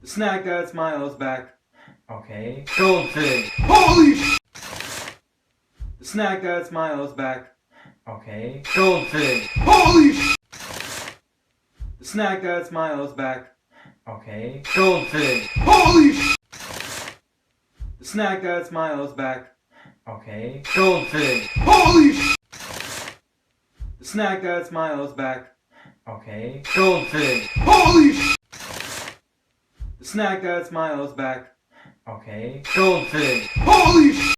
The snack that smiles back. Okay. Goldfish. Holy sh! The snack that smiles back. Okay. Goldfish. Holy sh! The snack that smiles back. Okay. Goldfish. Holy sh! The snack that smiles back. Okay. Goldfish. Holy sh! The snack that smiles back. Okay. Goldfish. Holy sh! The snack that smiles back. Okay. Goldfish. Holy sh!